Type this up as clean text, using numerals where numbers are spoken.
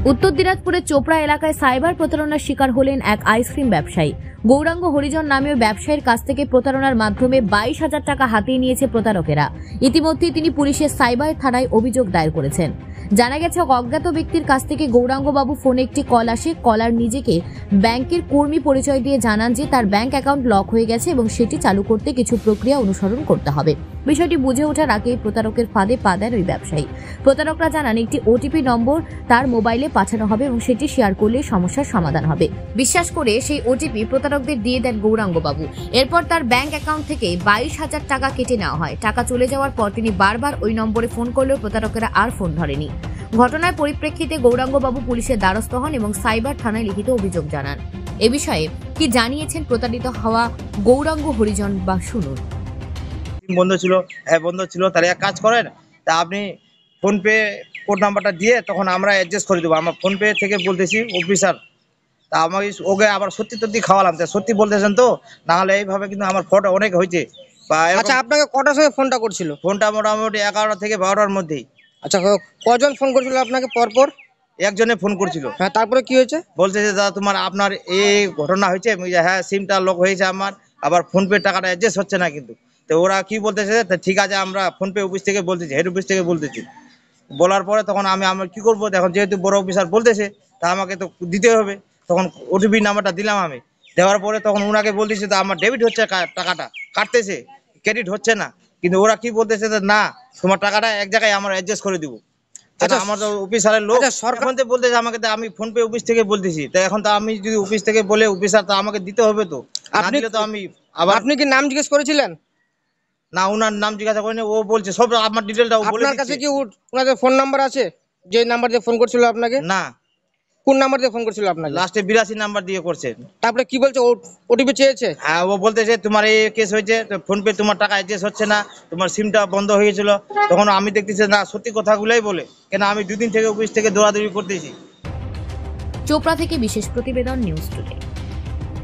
উত্তর দিনাজপুরের চোপড়া এলাকায় সাইবার প্রতারণার শিকার হলেন এক আইসক্রিম ব্যবসায়ী। গৌরাঙ্গ হরিজন নামীয় ব্যবসায়ীর কাছ থেকে প্রতারণার মাধ্যমে 22,000 টাকা হাতিয়ে নিয়েছে প্রতারকেরা। ইতিমধ্যেই তিনি পুলিশের সাইবার থানায় অভিযোগ দায়ের করেছেন। জানা গেছে, অজ্ঞাত ব্যক্তির কাছ থেকে গৌরাঙ্গবাবু ফোনে একটি কল আসে। কলার নিজেকে ব্যাংকের কর্মী পরিচয় দিয়ে জানান যে তার ব্যাংক অ্যাকাউন্ট লক হয়ে গেছে এবং সেটি চালু করতে কিছু প্রক্রিয়া অনুসরণ করতে হবে। বিষয়টি বুঝে ওঠার আগেই প্রতারকের ফাঁদে পা দেন ওই ব্যবসায়ী। প্রতারকরা জানান একটি ওটিপি নম্বর তার মোবাইলে পাঠানো হবে এবং সেটি শেয়ার করলে সমস্যার সমাধান হবে। বিশ্বাস করে সেই ওটিপি প্রতারকদের দিয়ে দেন গৌরাঙ্গবাবু। এরপর তার ব্যাংক অ্যাকাউন্ট থেকে 22,000 টাকা কেটে নেওয়া হয়। টাকা চলে যাওয়ার পর তিনি বারবার ওই নম্বরে ফোন করলেও প্রতারকেরা আর ফোন ধরেনি। ঘটনার পরিপ্রেক্ষিতে গৌরাঙ্গবাবু পুলিশের দ্বারস্থ হন এবং সাইবার থানায় লিখিত অভিযোগ জানান। এ বিষয়ে কি জানিয়েছেন প্রতারিত হওয়া গৌরাঙ্গ হরিজন বা শুনুন। বন্ধ ছিল তাহলে এক কাজ করেন, তা আপনি ফোনপে কোড নাম্বারটা দিয়ে তখন আমরা অ্যাডজাস্ট করে দেবো। আমার ফোনপে থেকে বলতেছি অফিসার, তা আমাকে ওকে আবার সত্যি খাওয়ালাম, তা সত্যি বলতেছেন তো, না হলে এইভাবে কিন্তু আমার ফটো অনেক হয়েছে। আচ্ছা, আপনাকে কটার সময় ফোনটা করছিল? ফোনটা মোটামুটি 11টা থেকে 12টার মধ্যেই। আচ্ছা, কজন ফোন করছিল আপনাকে পরপর? একজনে ফোন করছিল। হ্যাঁ, তারপরে কি হয়েছে? বলতেছে দাদা আপনার এই ঘটনা হয়েছে। হ্যাঁ, সিমটা লক হয়েছে আমার, আবার ফোনপে টাকাটা অ্যাডজাস্ট হচ্ছে না কিন্তু। তো ওরা কি বলতেছে, ঠিক আছে আমরা ফোনপে অফিস থেকে বলতেছি, হেড অফিস থেকে বলতেছি। বলার পরে তখন আমি কি করবো, এখন যেহেতু বড় অফিসার বলতেছে তা আমাকে তো দিতে হবে। তখন ওটিপি নাম্বারটা দিলাম আমি। দেওয়ার পরে তখন ওনাকে বলতেছে তো আমার ডেবিট হচ্ছে, টাকাটা কাটতেছে, ক্রেডিট হচ্ছে না। কিন্তু ওরা কি বলতেছে, না তোমার টাকাটা এক জায়গায় আমরা অ্যাডজাস্ট করে দিব। আচ্ছা, আমার তো অফিসারের লোক সরকার বলতেছে আমাকে, আমি ফোনপে অফিস থেকে বলতেছি। তো এখন তো আমি যদি অফিস থেকে বলে অফিসার, তো আমাকে দিতে হবে তো। আপনি কি নাম জিজ্ঞেস করেছিলেন? না, ওনার নাম জিজ্ঞাসা করিনি। ও বলছে সব আমার ডিটেলটা ও বলে দিচ্ছে। আপনার কাছে কি ওনাদের ফোন নাম্বার আছে, যে নাম্বার দিয়ে ফোন করছিল আপনাকে? না। কোন নাম্বার দিয়ে ফোন করছিল আপনাকে? লাস্টে 82 নাম্বার দিয়ে করছে। তারপরে কি বলছে? ওটিপি চেয়েছে? হ্যাঁ, ও বলতেছে তোমার এই কেস হয়েছে, ফোনপে তোমার টাকা অ্যাডজাস্ট হচ্ছে না, তোমার সিমটা বন্ধ হয়ে গেছিল। তখন আমি দেখতেছি না, সত্যি কথাগুলাই বলে, কেন আমি 2 দিন থেকে অফিস থেকে দৌড়াদৌড়ি করতেছি। চোপড়া থেকে বিশেষ প্রতিবেদন, নিউজ টুডে।